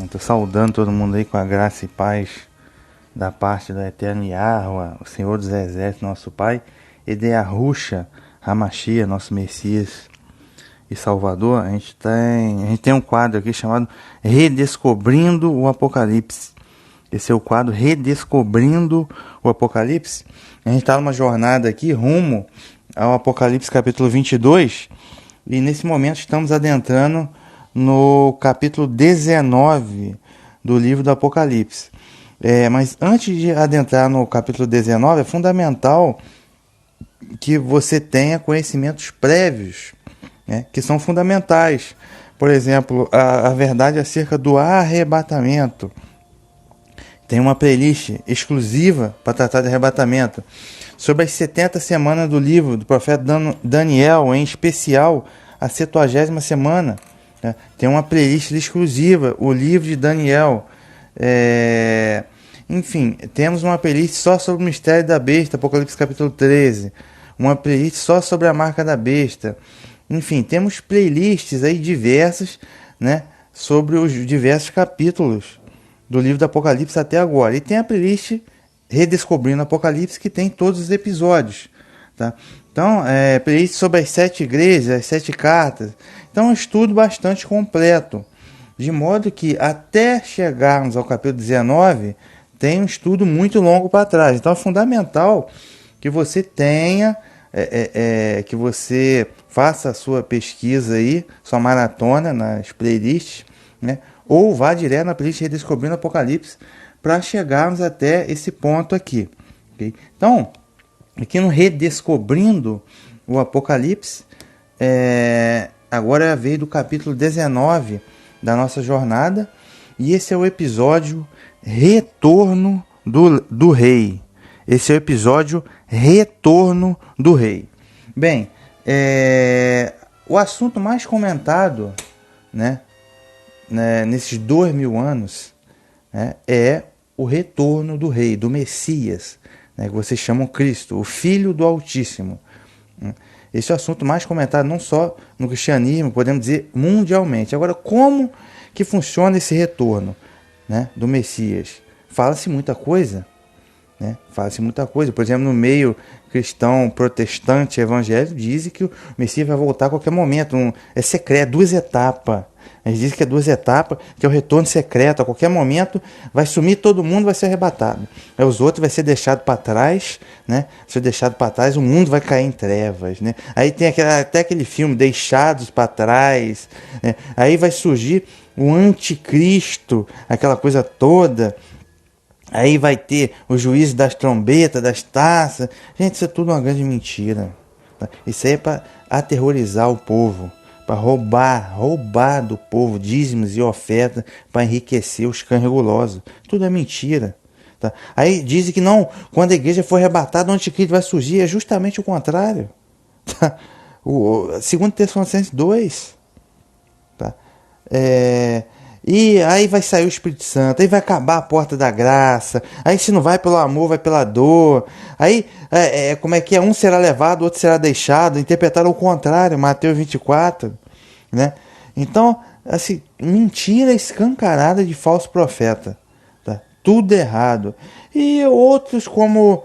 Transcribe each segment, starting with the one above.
Estou saudando todo mundo aí com a graça e paz da parte do Eterno Yahweh, o Senhor dos Exércitos, nosso Pai, e de Yahushua HaMashiach, nosso Messias e Salvador. A gente tem um quadro aqui chamado Redescobrindo o Apocalipse. Esse é o quadro Redescobrindo o Apocalipse. A gente está numa jornada aqui rumo ao Apocalipse capítulo 22, e nesse momento estamos adentrando no capítulo 19 do livro do Apocalipse. Mas antes de adentrar no capítulo 19, é fundamental que você tenha conhecimentos prévios, né, que são fundamentais. Por exemplo, a verdade acerca do arrebatamento. Tem uma playlist exclusiva para tratar de arrebatamento. Sobre as 70 semanas do livro do profeta Daniel, em especial a 70ª semana. Tem uma playlist exclusiva, o livro de Daniel. Enfim, temos uma playlist só sobre o mistério da besta, Apocalipse capítulo 13. Uma playlist só sobre a marca da besta. Enfim, temos playlists aí diversas, né, sobre os diversos capítulos do livro do Apocalipse até agora. E tem a playlist Redescobrindo o Apocalipse, que tem todos os episódios. Tá? Então, playlist sobre as 7 igrejas, as 7 cartas. Então, é um estudo bastante completo. De modo que, até chegarmos ao capítulo 19, tem um estudo muito longo para trás. Então, é fundamental que você tenha, que você faça a sua pesquisa aí, sua maratona nas playlists, né? Ou vá direto na playlist Redescobrindo o Apocalipse para chegarmos até esse ponto aqui. Okay? Então, aqui no Redescobrindo o Apocalipse, agora é a vez do capítulo 19 da nossa jornada, e esse é o episódio Retorno do Rei. Esse é o episódio Retorno do Rei. Bem, o assunto mais comentado, né, nesses 2000 anos, né, é o retorno do Rei, do Messias, né, que vocês chamam Cristo, o Filho do Altíssimo. Esse é o assunto mais comentado não só no cristianismo, podemos dizer mundialmente. Agora, como que funciona esse retorno, né, do Messias? Fala-se muita coisa. Né? Fala-se muita coisa. Por exemplo, no meio cristão, protestante, evangélico, dizem que o Messias vai voltar a qualquer momento. É secreto, 2 etapas. Eles dizem que é 2 etapas, que é o retorno secreto. A qualquer momento vai sumir todo mundo, vai ser arrebatado. Aí os outros vai ser deixado para trás, né? Ser deixado para trás, o mundo vai cair em trevas, né? Aí tem até aquele filme Deixados para Trás, né? Aí vai surgir o anticristo, aquela coisa toda. Aí vai ter o juízo das trombetas, das taças. Gente, isso é tudo uma grande mentira. Tá? Isso aí é para aterrorizar o povo, para roubar do povo dízimos e ofertas, para enriquecer os cães regulosos. Tudo é mentira. Tá? Aí dizem que não, quando a igreja for arrebatada, o anticristo vai surgir. É justamente o contrário. Tá? Segundo Tessalonicenses 2. Tá? E aí vai sair o Espírito Santo, aí vai acabar a porta da graça, aí se não vai pelo amor, vai pela dor, aí como é que é? Um será levado, outro será deixado, interpretaram o contrário, Mateus 24, né? Então, assim, mentira escancarada de falso profeta, tá? Tudo errado. E outros como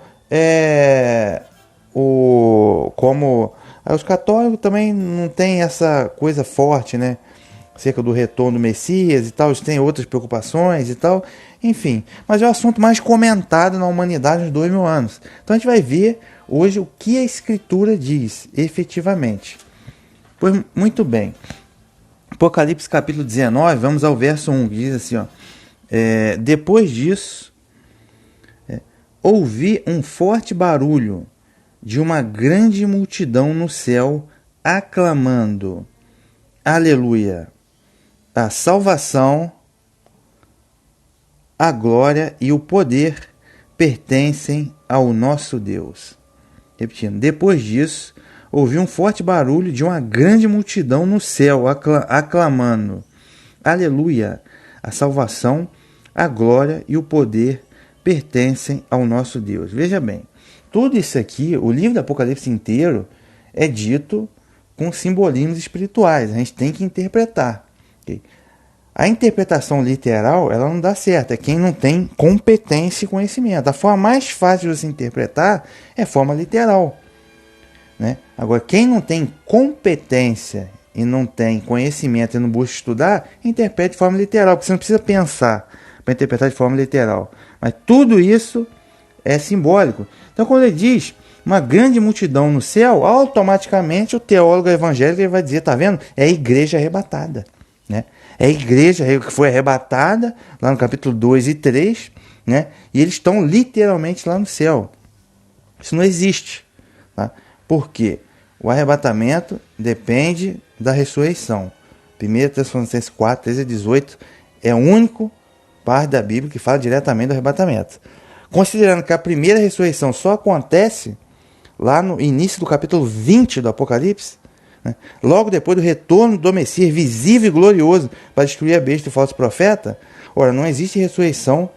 os católicos também não tem essa coisa forte, né? Acerca do retorno do Messias e tal, eles têm outras preocupações e tal, enfim. Mas é o assunto mais comentado na humanidade nos 2000 anos. Então a gente vai ver hoje o que a Escritura diz, efetivamente. Pois muito bem. Apocalipse capítulo 19, vamos ao verso 1, que diz assim, ó. Depois disso, ouvi um forte barulho de uma grande multidão no céu, aclamando, aleluia! A salvação, a glória e o poder pertencem ao nosso Deus. Repetindo, depois disso, ouvi um forte barulho de uma grande multidão no céu, aclamando, aleluia, a salvação, a glória e o poder pertencem ao nosso Deus. Veja bem, tudo isso aqui, o livro do Apocalipse inteiro, é dito com simbolismos espirituais, a gente tem que interpretar. Okay? A interpretação literal, ela não dá certo. É quem não tem competência e conhecimento. A forma mais fácil de você interpretar é a forma literal, né? Agora, quem não tem competência e não tem conhecimento e não busca estudar, interpreta de forma literal, porque você não precisa pensar para interpretar de forma literal. Mas tudo isso é simbólico. Então, quando ele diz uma grande multidão no céu, automaticamente o teólogo evangélico ele vai dizer, tá vendo? É a igreja arrebatada, né? É a igreja que foi arrebatada, lá no capítulo 2 e 3, né? E eles estão literalmente lá no céu. Isso não existe, tá? Por quê? O arrebatamento depende da ressurreição. 1 Tessalonicenses 4, 13 a 18 é o único parte da Bíblia que fala diretamente do arrebatamento. Considerando que a primeira ressurreição só acontece lá no início do capítulo 20 do Apocalipse, né? Logo depois do retorno do Messias visível e glorioso para destruir a besta e o falso profeta, ora, não existe ressurreição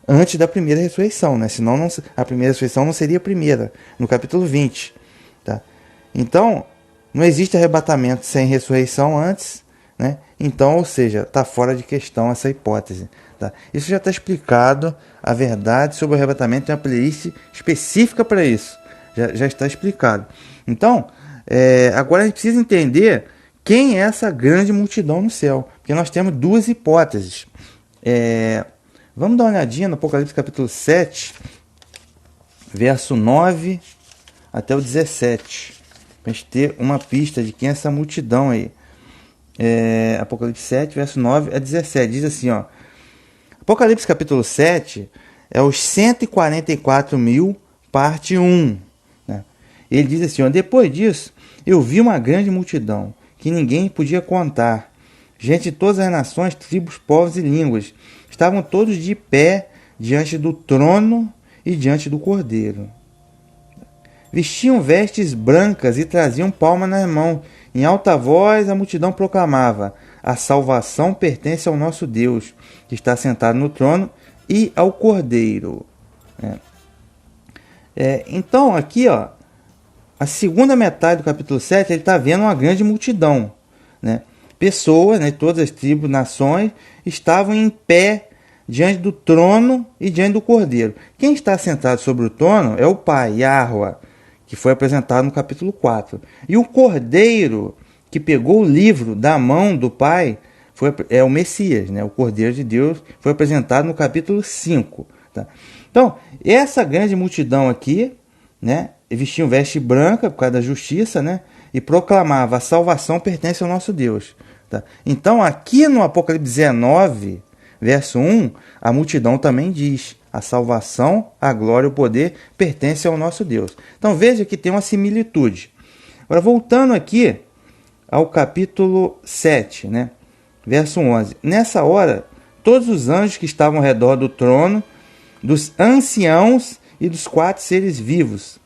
antes da primeira ressurreição, né? Senão não, a primeira ressurreição não seria a primeira, no capítulo 20. Tá? Então, não existe arrebatamento sem ressurreição antes, né? Então, ou seja, está fora de questão essa hipótese. Tá? Isso já está explicado, a verdade sobre o arrebatamento tem uma playlist específica para isso. Já está explicado. Então, agora a gente precisa entender quem é essa grande multidão no céu. Porque nós temos duas hipóteses. Vamos dar uma olhadinha no Apocalipse capítulo 7, verso 9 até o 17. Para a gente ter uma pista de quem é essa multidão aí. Apocalipse 7, verso 9 a 17. Diz assim, ó. Apocalipse capítulo 7 é os 144 mil, parte 1. Né? Ele diz assim, ó, depois disso, eu vi uma grande multidão, que ninguém podia contar. Gente de todas as nações, tribos, povos e línguas. Estavam todos de pé diante do trono e diante do Cordeiro. Vestiam vestes brancas e traziam palmas nas mãos. Em alta voz a multidão proclamava, a salvação pertence ao nosso Deus, que está sentado no trono, e ao Cordeiro. Então, aqui, ó, a segunda metade do capítulo 7, ele está vendo uma grande multidão. Né? Pessoas, né, todas as tribos, nações, estavam em pé diante do trono e diante do Cordeiro. Quem está sentado sobre o trono é o Pai, Yahweh, que foi apresentado no capítulo 4. E o Cordeiro, que pegou o livro da mão do Pai, é o Messias, né? O Cordeiro de Deus, foi apresentado no capítulo 5. Tá? Então, essa grande multidão aqui, né, vestia veste branca por causa da justiça, né, e proclamava, a salvação pertence ao nosso Deus. Tá? Então, aqui no Apocalipse 19, verso 1, a multidão também diz, a salvação, a glória e o poder pertencem ao nosso Deus. Então veja que tem uma similitude. Agora voltando aqui ao capítulo 7, né? Verso 11. Nessa hora, todos os anjos que estavam ao redor do trono, dos anciãos e dos 4 seres vivos,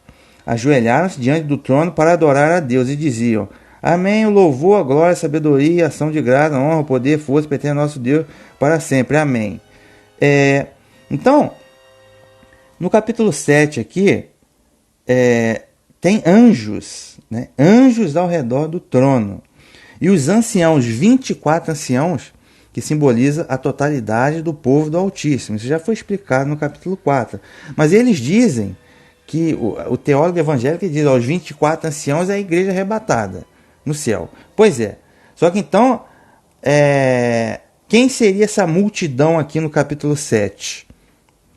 ajoelharam-se diante do trono para adorar a Deus e diziam, amém, o louvor, a glória, a sabedoria, a ação de graça, a honra, o poder, a força pertencem ao nosso Deus para sempre. Amém. Então, no capítulo 7 aqui, tem anjos, né? Anjos ao redor do trono. E os anciãos, 24 anciãos, que simboliza a totalidade do povo do Altíssimo. Isso já foi explicado no capítulo 4. Mas eles dizem que o teólogo evangélico diz, os 24 anciãos é a igreja arrebatada no céu. Pois é. Só que então, quem seria essa multidão aqui no capítulo 7?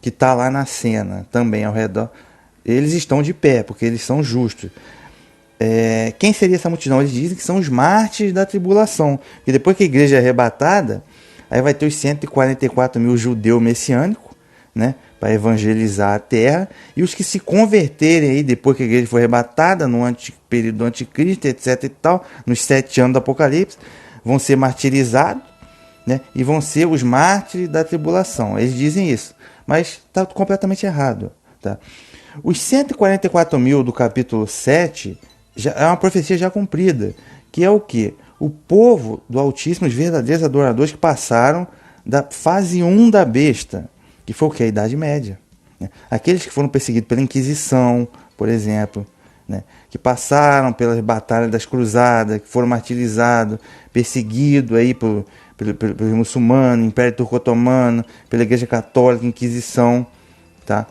Que está lá na cena, também ao redor. Eles estão de pé, porque eles são justos. Quem seria essa multidão? Eles dizem que são os mártires da tribulação. E depois que a igreja é arrebatada, aí vai ter os 144 mil judeus messiânicos, né, para evangelizar a terra. E os que se converterem aí, depois que a igreja foi arrebatada, no período do anticristo, etc. e tal, nos 7 anos do Apocalipse, vão ser martirizados, né, e vão ser os mártires da tribulação. Eles dizem isso. Mas está completamente errado. Tá? Os 144 mil do capítulo 7 já é uma profecia já cumprida. Que é o quê? O povo do Altíssimo, os verdadeiros adoradores que passaram da fase 1 da besta. Que foi o quê? A Idade Média. Né? Aqueles que foram perseguidos pela Inquisição, por exemplo. Né? Que passaram pelas batalhas das cruzadas, que foram martirizados, perseguidos aí pelo muçulmano, Império Turco-Otomano, pela Igreja Católica, Inquisição, tá?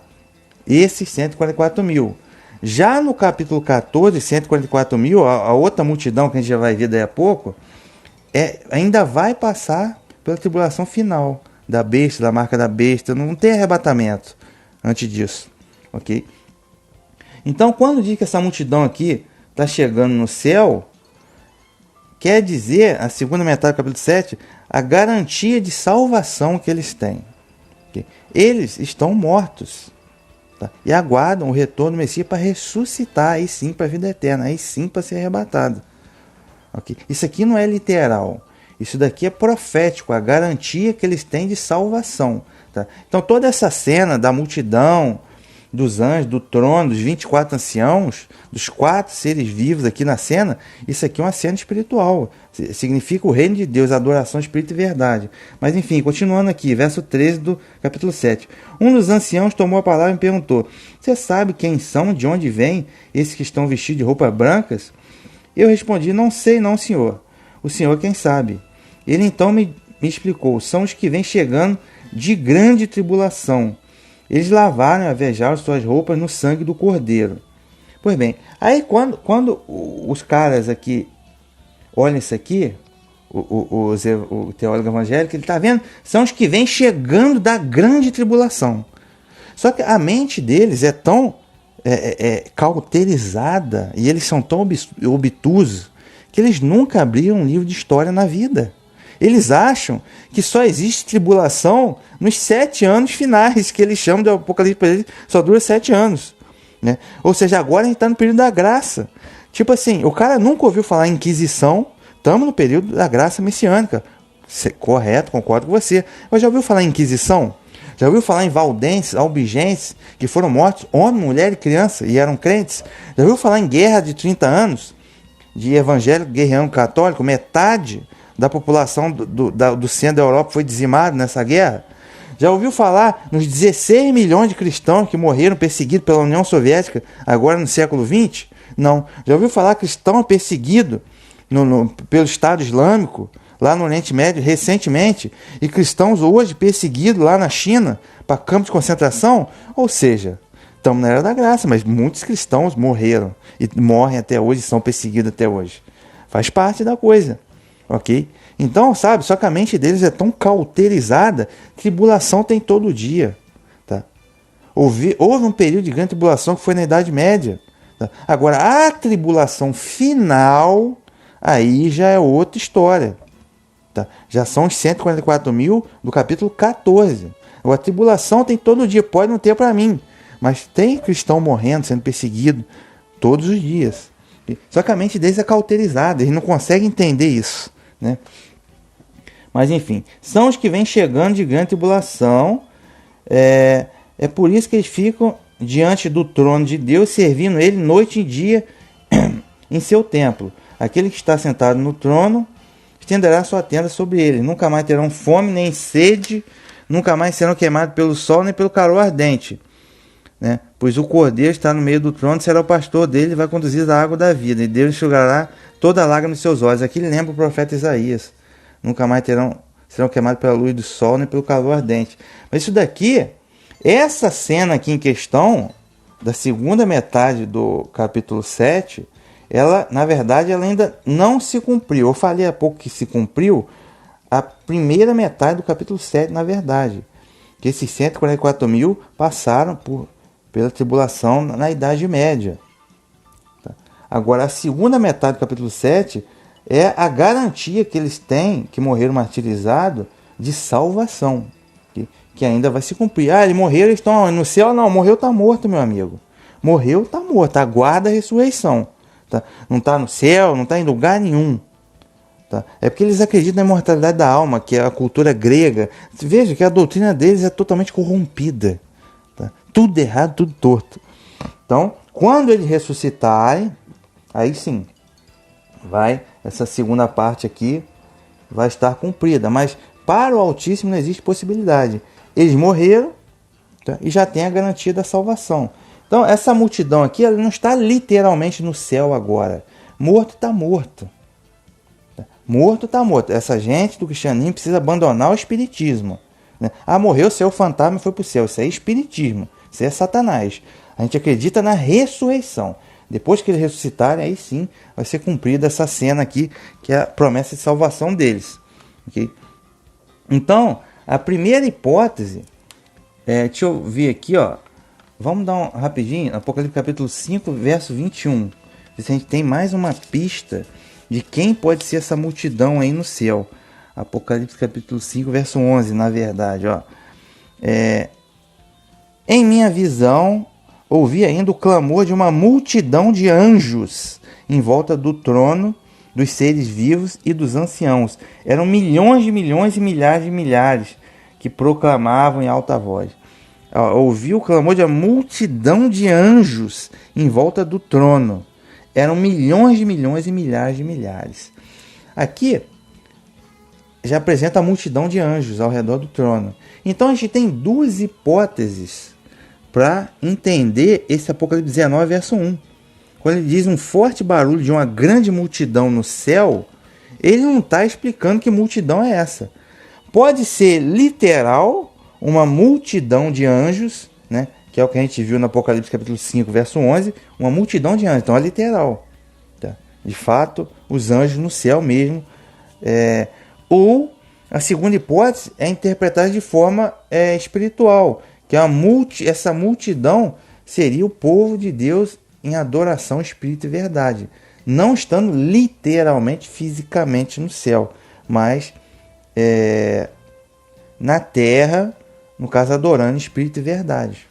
Esses 144 mil. Já no capítulo 14, 144 mil, a outra multidão que a gente já vai ver daí a pouco, ainda vai passar pela tribulação final da besta, da marca da besta. Não tem arrebatamento antes disso, ok? Então, quando diz que essa multidão aqui está chegando no céu, quer dizer, a segunda metade do capítulo 7, a garantia de salvação que eles têm. Okay? Eles estão mortos, tá? E aguardam o retorno do Messias para ressuscitar, aí sim para a vida eterna, aí sim para ser arrebatado. Okay? Isso aqui não é literal, isso daqui é profético, a garantia que eles têm de salvação. Tá? Então toda essa cena da multidão, dos anjos, do trono, dos 24 anciãos, dos 4 seres vivos aqui na cena, isso aqui é uma cena espiritual. Significa o reino de Deus, adoração, espírito e verdade. Mas enfim, continuando aqui, verso 13 do capítulo 7. Um dos anciãos tomou a palavra e me perguntou: você sabe quem são, de onde vêm esses que estão vestidos de roupas brancas? Eu respondi: não sei não, senhor. O senhor quem sabe. Ele então me explicou: são os que vêm chegando de grande tribulação. Eles lavaram e avejaram suas roupas no sangue do Cordeiro. Pois bem, aí quando os caras aqui olham isso aqui, o teólogo evangélico, ele está vendo, são os que vêm chegando da grande tribulação. Só que a mente deles é tão cauterizada e eles são tão obtusos que eles nunca abriram um livro de história na vida. Eles acham que só existe tribulação nos 7 anos finais, que eles chamam de Apocalipse, para eles só dura 7 anos. Né? Ou seja, agora a gente está no período da graça. Tipo assim, o cara nunca ouviu falar em Inquisição, estamos no período da graça messiânica. Correto, concordo com você. Mas já ouviu falar em Inquisição? Já ouviu falar em valdenses, albigenses, que foram mortos, homem, mulher e criança, e eram crentes? Já ouviu falar em guerra de 30 anos, de evangélico guerreando católico, metade da população do centro da Europa foi dizimada nessa guerra? Já ouviu falar nos 16 milhões de cristãos que morreram perseguidos pela União Soviética agora no século XX? Não. Já ouviu falar cristão perseguido pelo Estado Islâmico lá no Oriente Médio recentemente, e cristãos hoje perseguidos lá na China para campos de concentração? Ou seja, estamos na era da graça, mas muitos cristãos morreram e morrem até hoje, são perseguidos até hoje. Faz parte da coisa. Ok? Então, sabe, só que a mente deles é tão cauterizada, tribulação tem todo dia. Tá? Houve um período de grande tribulação que foi na Idade Média. Tá? Agora, a tribulação final, aí já é outra história. Tá? Já são os 144 mil do capítulo 14. A tribulação tem todo dia, pode não ter para mim, mas tem cristão morrendo, sendo perseguido todos os dias. Só que a mente deles é cauterizada, eles não conseguem entender isso. Né? Mas enfim, são os que vêm chegando de grande tribulação. É por isso que eles ficam diante do trono de Deus, servindo ele noite e dia em seu templo. Aquele que está sentado no trono estenderá sua tenda sobre ele. Nunca mais terão fome nem sede, nunca mais serão queimados pelo sol nem pelo calor ardente. Né? Pois o Cordeiro está no meio do trono, será o pastor dele e vai conduzir a água da vida, e Deus enxugará toda a lágrima dos seus olhos. Aqui lembra o profeta Isaías. Nunca mais serão queimados pela luz do sol nem pelo calor ardente. Mas isso daqui, essa cena aqui em questão, da segunda metade do capítulo 7, ela, na verdade, ela ainda não se cumpriu. Eu falei há pouco que se cumpriu a primeira metade do capítulo 7, na verdade. Que esses 144 mil passaram pela tribulação na Idade Média. Tá? Agora, a segunda metade do capítulo 7 é a garantia que eles têm, que morreram martirizados, de salvação. Que ainda vai se cumprir. Ah, eles morreram, eles estão no céu? Não, morreu, está morto, meu amigo. Morreu, está morto. Aguarda a ressurreição. Tá? Não está no céu, não está em lugar nenhum. Tá? É porque eles acreditam na imortalidade da alma, que é a cultura grega. Veja que a doutrina deles é totalmente corrompida. Tá? Tudo errado, tudo torto. Então, quando eles ressuscitarem, aí sim, essa segunda parte aqui vai estar cumprida. Mas para o Altíssimo não existe possibilidade. Eles morreram, tá? E já tem a garantia da salvação. Então, essa multidão aqui, ela não está literalmente no céu agora. Morto está morto. Morto está morto. Essa gente do cristianismo precisa abandonar o espiritismo, né? Ah, morreu, saiu fantasma e foi para o céu. Isso é espiritismo, isso é Satanás. A gente acredita na ressurreição. Depois que eles ressuscitarem, aí sim vai ser cumprida essa cena aqui, que é a promessa de salvação deles. Okay? Então, a primeira hipótese, deixa eu ver aqui, ó. Vamos dar rapidinho, Apocalipse capítulo 5, verso 21. Ver se a gente tem mais uma pista de quem pode ser essa multidão aí no céu. Apocalipse capítulo 5, verso 11, na verdade, ó. Em minha visão, ouvi ainda o clamor de uma multidão de anjos em volta do trono, dos seres vivos e dos anciãos. Eram milhões de milhões e milhares de milhares que proclamavam em alta voz. Ouvi o clamor de uma multidão de anjos em volta do trono. Eram milhões de milhões e milhares de milhares. Aqui já apresenta a multidão de anjos ao redor do trono. Então a gente tem duas hipóteses para entender esse Apocalipse 19, verso 1. Quando ele diz um forte barulho de uma grande multidão no céu, ele não está explicando que multidão é essa. Pode ser literal, uma multidão de anjos, né? Que é o que a gente viu no Apocalipse capítulo 5, verso 11, uma multidão de anjos, então é literal. Tá? De fato, os anjos no céu mesmo. Ou a segunda hipótese é interpretada de forma espiritual, que essa multidão seria o povo de Deus em adoração, espírito e verdade, não estando literalmente, fisicamente no céu, mas na terra, no caso adorando espírito e verdade,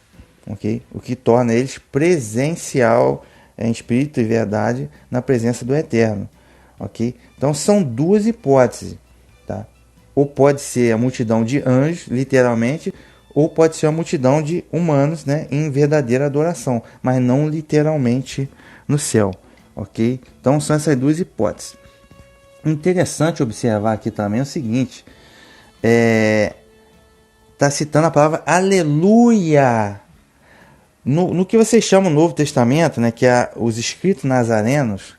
ok? O que torna eles presencial em espírito e verdade na presença do Eterno, ok? Então são duas hipóteses, tá? Ou pode ser a multidão de anjos, literalmente, ou pode ser a multidão de humanos, né, em verdadeira adoração, mas não literalmente no céu, ok? Então são essas duas hipóteses. Interessante observar aqui também o seguinte, está citando a palavra aleluia. No que vocês chamam Novo Testamento, né, que é os escritos nazarenos,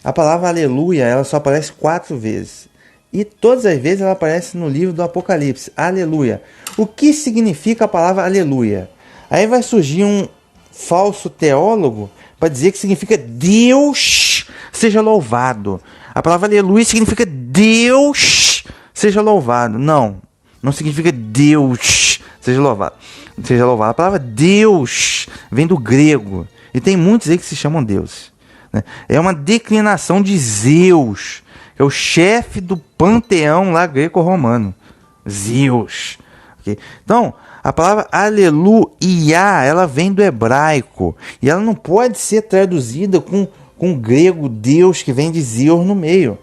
a palavra aleluia ela só aparece 4 vezes. E todas as vezes ela aparece no livro do Apocalipse. Aleluia. O que significa a palavra aleluia? Aí vai surgir um falso teólogo para dizer que significa Deus seja louvado. A palavra aleluia significa Deus seja louvado. Não significa Deus seja louvado. A palavra Deus vem do grego. E tem muitos aí que se chamam deuses, né? É uma declinação de Zeus, que é o chefe do panteão lá greco-romano. Zeus. Okay? Então, a palavra aleluia, ela vem do hebraico. E ela não pode ser traduzida com o grego Deus, que vem de Zeus no meio.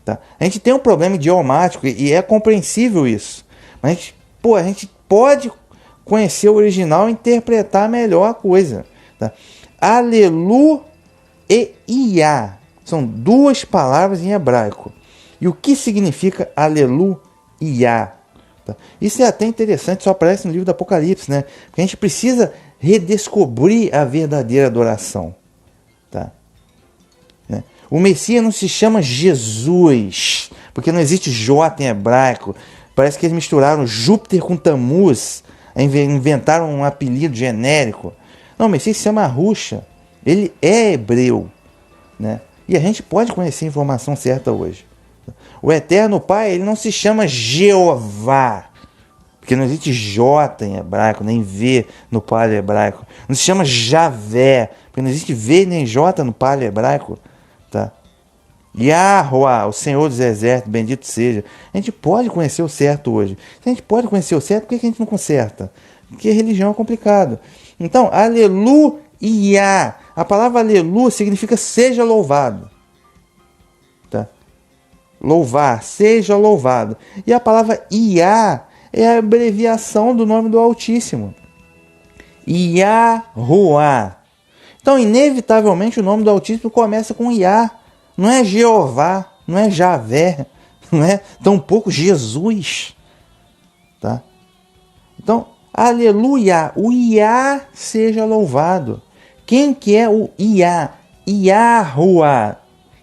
Tá? A gente tem um problema idiomático e é compreensível isso. Mas a gente pode conhecer o original e interpretar melhor a coisa. Tá? Aleluia são duas palavras em hebraico. E o que significa aleluia? Tá? Isso é até interessante, só aparece no livro do Apocalipse, né? Porque a gente precisa redescobrir a verdadeira adoração. Tá? Né? O Messias não se chama Jesus, porque não existe J em hebraico. Parece que eles misturaram Júpiter com Tamuz, inventaram um apelido genérico. Não, o Messias se chama Arusha. Ele é hebreu, né? E a gente pode conhecer a informação certa hoje. O Eterno Pai, ele não se chama Jeová, porque não existe J em hebraico, nem V no paleo hebraico. Não se chama Javé, porque não existe V nem J no paleo hebraico. Tá? Yahuwah, o Senhor dos Exércitos, bendito seja. A gente pode conhecer o certo hoje. Se a gente pode conhecer o certo, por que a gente não conserta? Porque religião é complicado. Então, aleluia. A palavra aleluia significa seja louvado. Tá? Louvar, seja louvado. E a palavra Iá é a abreviação do nome do Altíssimo. Yahuwah. Então, inevitavelmente, o nome do Altíssimo começa com Iá. Não é Jeová, não é Javé, não é tampouco Jesus. Tá? Então, aleluia, o Iá seja louvado. Quem que é o Iá? Yahuwah.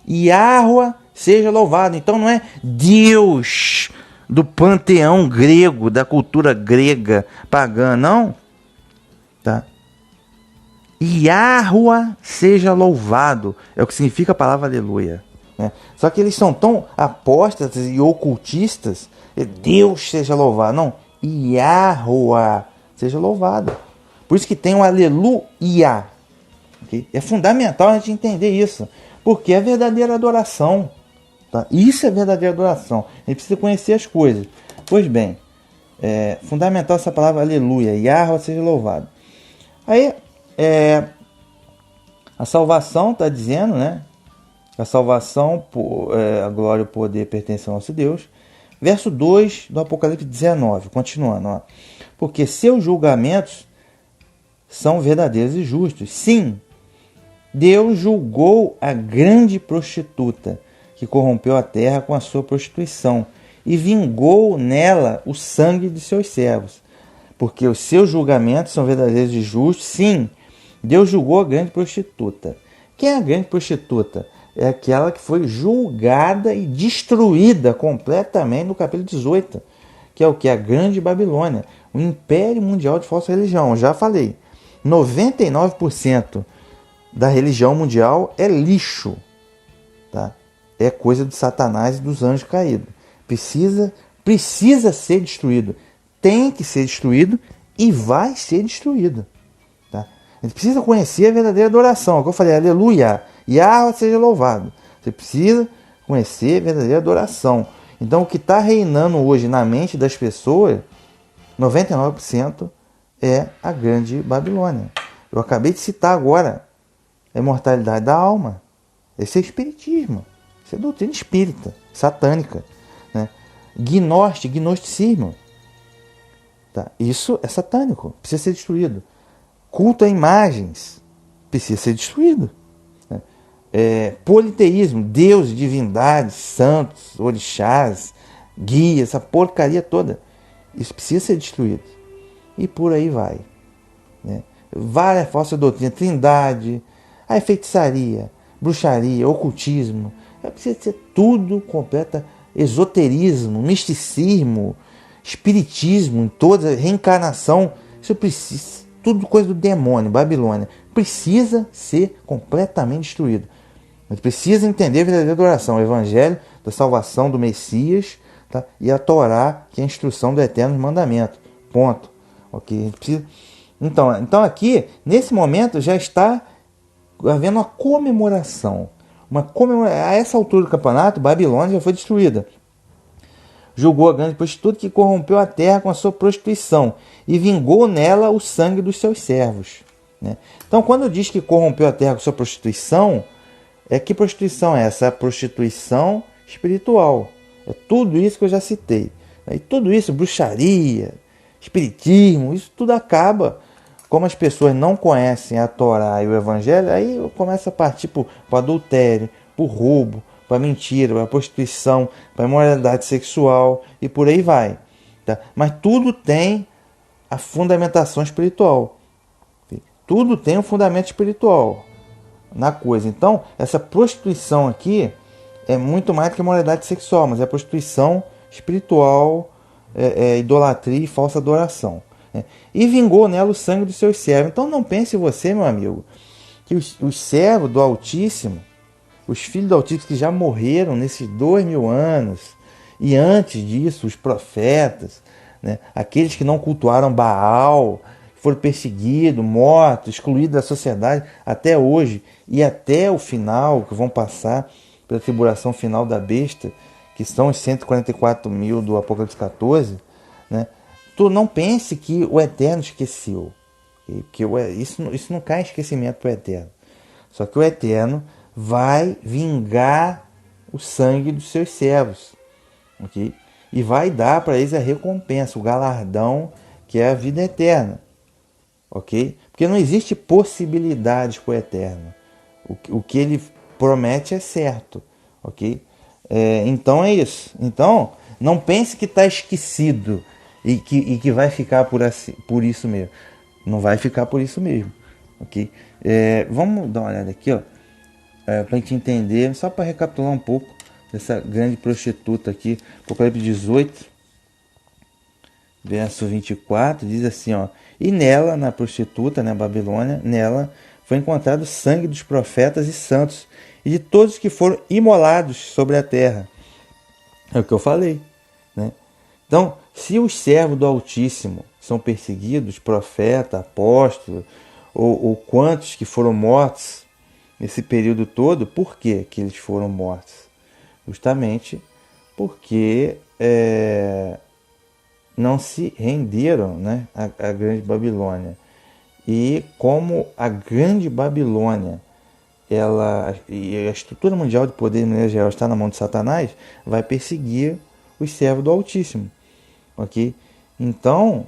Yahuwah seja louvado. Então não é Deus do panteão grego, da cultura grega pagã, não. Tá? Yahweh seja louvado, é o que significa a palavra aleluia. Né? Só que eles são tão apóstatas e ocultistas, Deus seja louvado. Não, Yahweh seja louvado. Por isso que tem o aleluia. Okay? É fundamental a gente entender isso, porque é verdadeira adoração. Tá? Isso é verdadeira adoração. A gente precisa conhecer as coisas. Pois bem, é fundamental essa palavra aleluia. Yahweh seja louvado. Aí, a salvação está dizendo, né? A salvação, a glória e o poder pertencem ao nosso Deus. Verso 2 do Apocalipse 19, continuando. Ó. Porque seus julgamentos são verdadeiros e justos. Sim, Deus julgou a grande prostituta que corrompeu a terra com a sua prostituição e vingou nela o sangue de seus servos. Porque os seus julgamentos são verdadeiros e justos. Sim, Deus julgou a grande prostituta. Quem é a grande prostituta? É aquela que foi julgada e destruída completamente no capítulo 18, que é o que? A Grande Babilônia, o império mundial de falsa religião. Já falei, 99% da religião mundial é lixo, tá? É coisa de Satanás e dos anjos caídos. Precisa ser destruído, tem que ser destruído e vai ser destruído. Tá? A gente precisa conhecer a verdadeira adoração. Como eu falei, aleluia, Yahweh seja louvado. Você precisa conhecer a verdadeira adoração. Então, o que está reinando hoje na mente das pessoas, 99% é a Grande Babilônia. Eu acabei de citar agora a imortalidade da alma. Esse é espiritismo. Isso é doutrina espírita, satânica. Né? Gnosticismo. Tá? Isso é satânico, precisa ser destruído. Culto a imagens, precisa ser destruído. Né? Politeísmo, Deus, divindades, santos, orixás, guias, essa porcaria toda. Isso precisa ser destruído. E por aí vai. Né? Várias falsas doutrinas, trindade, a feitiçaria, bruxaria, ocultismo. Precisa ser tudo completo. Esoterismo, misticismo, espiritismo, toda reencarnação. Isso precisa, tudo coisa do demônio, Babilônia. Precisa ser completamente destruído. Mas precisa entender a verdadeira adoração, o evangelho da salvação do Messias, tá? E a Torá, que é a instrução do eterno mandamento. Ponto. Ok? A gente precisa... Então aqui, nesse momento, já está havendo uma comemoração. A essa altura do campeonato, Babilônia já foi destruída. Julgou a grande prostituta que corrompeu a terra com a sua prostituição e vingou nela o sangue dos seus servos. Né? Então, quando diz que corrompeu a terra com a sua prostituição, que prostituição é essa? É a prostituição espiritual. É tudo isso que eu já citei. E tudo isso, bruxaria, espiritismo, isso tudo acaba. Como as pessoas não conhecem a Torá e o Evangelho, aí começa a partir para o adultério, para o roubo, para a mentira, para a prostituição, para a imoralidade sexual e por aí vai. Tá? Mas tudo tem a fundamentação espiritual. Tudo tem um fundamento espiritual na coisa. Então, essa prostituição aqui é muito mais do que a imoralidade sexual, mas é a prostituição espiritual, idolatria e falsa adoração. E vingou nela o sangue dos seus servos. Então não pense você, meu amigo, que os servos do Altíssimo, os filhos do Altíssimo que já morreram nesses 2000 anos, e antes disso, os profetas, né, aqueles que não cultuaram Baal, foram perseguidos, mortos, excluídos da sociedade até hoje, e até o final, que vão passar pela tribulação final da besta, que são os 144 mil do Apocalipse 14, né? Tu não pense que o Eterno esqueceu. Que isso não cai em esquecimento para o Eterno. Só que o Eterno vai vingar o sangue dos seus servos. Okay? E vai dar para eles a recompensa, o galardão, que é a vida eterna. Okay? Porque não existe possibilidade com o Eterno. O que ele promete é certo. Okay? Então é isso. Então, não pense que está esquecido. E que vai ficar por isso mesmo. Não vai ficar por isso mesmo. Ok? Vamos dar uma olhada aqui, ó, para a gente entender, só para recapitular um pouco dessa grande prostituta aqui. Apocalipse 18, verso 24, diz assim, ó: e nela, na prostituta, na Babilônia, nela foi encontrado o sangue dos profetas e santos e de todos que foram imolados sobre a terra. É o que eu falei, né? Então, se os servos do Altíssimo são perseguidos, profeta, apóstolo, ou quantos que foram mortos nesse período todo, por que que eles foram mortos? Justamente porque não se renderam, né, à grande Babilônia. E como a grande Babilônia, e a estrutura mundial de poder de maneira geral está na mão de Satanás, vai perseguir os servos do Altíssimo. Ok? Então,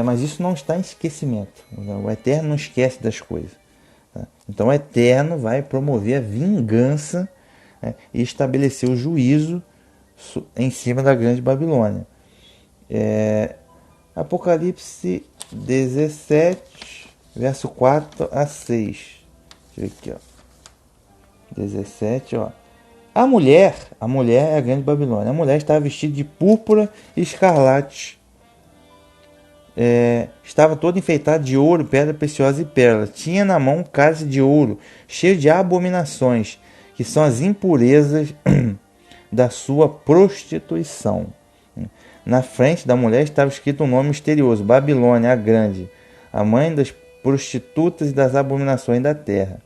mas isso não está em esquecimento. O Eterno não esquece das coisas. Tá? Então o Eterno vai promover a vingança, né, e estabelecer o juízo em cima da grande Babilônia. Apocalipse 17, verso 4 a 6. Deixa eu ver aqui, ó. 17, ó. A mulher é a grande Babilônia. A mulher estava vestida de púrpura e escarlate. Estava toda enfeitada de ouro, pedra preciosa e pérola. Tinha na mão um cálice de ouro, cheio de abominações, que são as impurezas da sua prostituição. Na frente da mulher estava escrito um nome misterioso: Babilônia, a Grande, a mãe das prostitutas e das abominações da terra.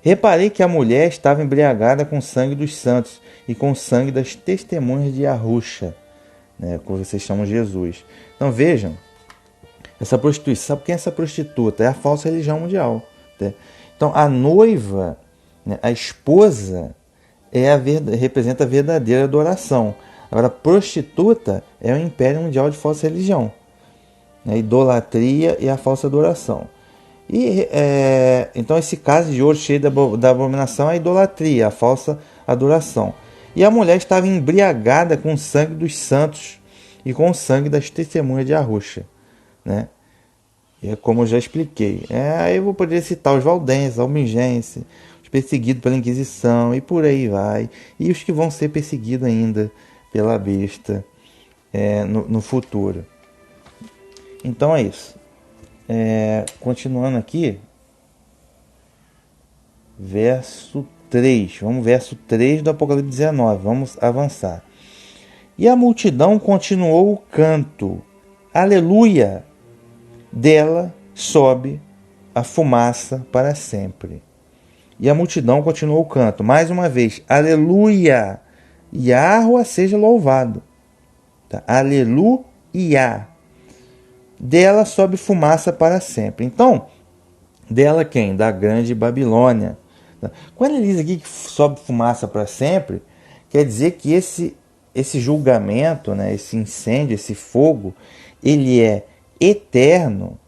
Reparei que a mulher estava embriagada com o sangue dos santos e com o sangue das testemunhas de Yahusha, né, como vocês chamam Jesus. Então vejam, essa prostituição, sabe quem é essa prostituta? É a falsa religião mundial. Né? Então a noiva, né, a esposa, representa a verdadeira adoração. Agora, prostituta é o império mundial de falsa religião, né? Idolatria e a falsa adoração. E então esse caso de ouro cheio da abominação é a idolatria, a falsa adoração. E a mulher estava embriagada com o sangue dos santos e com o sangue das testemunhas de Yahusha, né? E é como eu já expliquei. Aí eu vou poder citar os valdenses, albigenses, os perseguidos pela Inquisição e por aí vai. E os que vão ser perseguidos ainda pela besta no futuro. Então é isso. Continuando aqui, verso 3. Vamos verso 3 do Apocalipse 19. Vamos avançar. E a multidão continuou o canto. Aleluia! Dela sobe a fumaça para sempre. E a multidão continuou o canto. Mais uma vez. Aleluia! Yahweh seja louvado. Tá? Aleluia! Dela sobe fumaça para sempre. Então, dela quem? Da grande Babilônia. Tá? Quando ele diz aqui que sobe fumaça para sempre, quer dizer que esse julgamento, né, esse incêndio, esse fogo, ele é eterno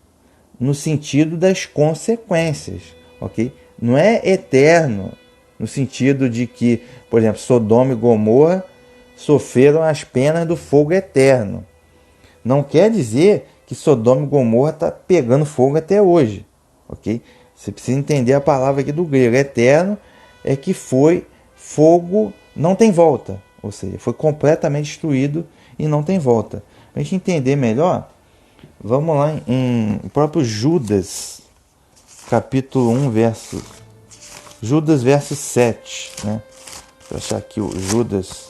no sentido das consequências, ok? Não é eterno no sentido de que, por exemplo, Sodoma e Gomorra sofreram as penas do fogo eterno. Não quer dizer que Sodoma e Gomorra está pegando fogo até hoje, ok? Você precisa entender a palavra aqui do grego. Eterno é que foi fogo, não tem volta, ou seja, foi completamente destruído e não tem volta. Para a gente entender melhor, vamos lá em próprio Judas, capítulo 1, Judas verso 7, né? Vou achar aqui o Judas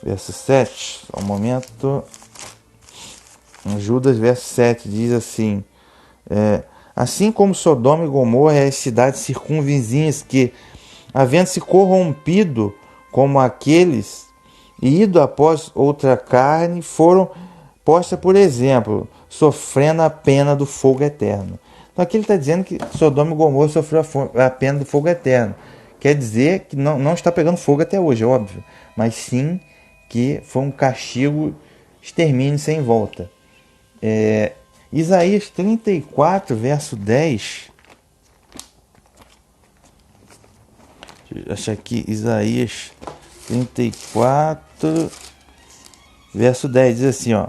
verso 7, só um momento. Judas verso 7 diz assim: assim como Sodoma e Gomorra e as cidades circunvizinhas que, havendo se corrompido como aqueles e ido após outra carne, foram postas por exemplo, sofrendo a pena do fogo eterno. Então aqui ele está dizendo que Sodoma e Gomorra sofreu a pena do fogo eterno. Quer dizer que não está pegando fogo até hoje, é óbvio, mas sim que foi um castigo, extermínio sem volta. Isaías 34, verso 10. Deixa eu achar aqui. Isaías 34, verso 10 diz assim, ó: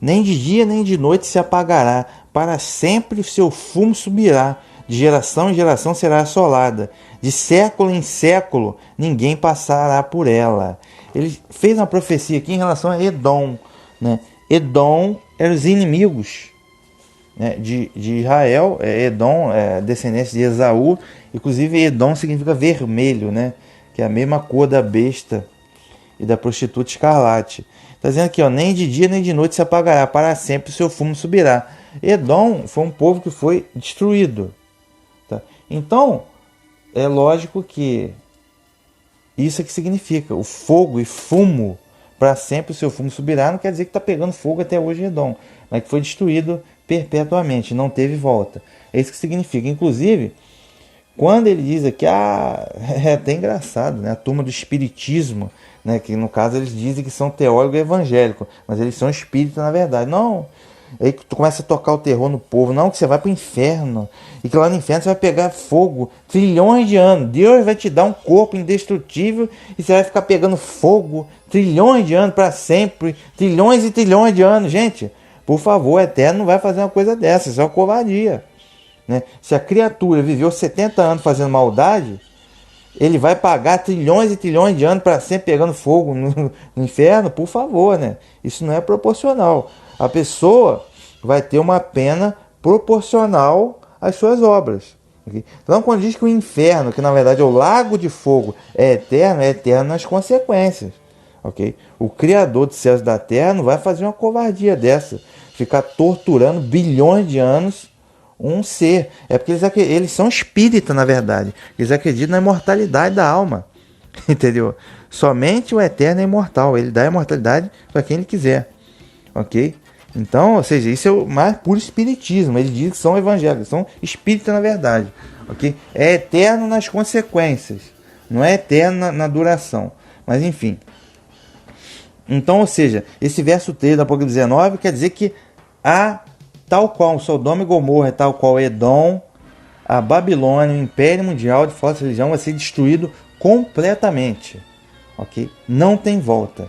nem de dia nem de noite se apagará, para sempre o seu fumo subirá, de geração em geração será assolada, de século em século ninguém passará por ela. Ele fez uma profecia aqui em relação a Edom, né? Edom eram os inimigos, né, de Israel. Edom é descendente de Esaú, inclusive Edom significa vermelho, né, que é a mesma cor da besta e da prostituta escarlate. Está dizendo aqui, ó, nem de dia nem de noite se apagará, para sempre o seu fumo subirá. Edom foi um povo que foi destruído. Tá? Então, é lógico que isso é que significa o fogo e fumo, para sempre o seu fumo subirá, não quer dizer que está pegando fogo até hoje Edom, mas que foi destruído perpetuamente, não teve volta. É isso que significa. Inclusive, quando ele diz aqui, é até engraçado, né? A turma do espiritismo, né? Que no caso eles dizem que são teólogos evangélicos, mas eles são espíritas na verdade. Não, aí que tu começa a tocar o terror no povo, não, que você vai para o inferno, e que lá no inferno você vai pegar fogo trilhões de anos. Deus vai te dar um corpo indestrutível e você vai ficar pegando fogo trilhões de anos para sempre, trilhões e trilhões de anos. Gente, por favor, o Eterno não vai fazer uma coisa dessa, isso é uma covardia. Né? Se a criatura viveu 70 anos fazendo maldade, ele vai pagar trilhões e trilhões de anos para sempre pegando fogo no inferno? Por favor, né? Isso não é proporcional. A pessoa vai ter uma pena proporcional às suas obras. Okay? Então, quando diz que o inferno, que na verdade é o lago de fogo, é eterno nas consequências. Okay? O Criador dos céus e da terra não vai fazer uma covardia dessa, ficar torturando bilhões de anos um ser. É porque eles são espíritas, na verdade. Eles acreditam na imortalidade da alma. Entendeu? Somente o Eterno é imortal. Ele dá a imortalidade para quem ele quiser. Ok? Então, ou seja, isso é o mais puro espiritismo. Eles dizem que são evangélicos, são espíritas na verdade. Ok? É eterno nas consequências. Não é eterno na duração. Mas enfim. Então, ou seja, esse verso 3 do Apocalipse 19 quer dizer que tal qual Sodoma e Gomorra, tal qual Edom, a Babilônia, o Império Mundial de falsa religião vai ser destruído completamente. Ok? Não tem volta.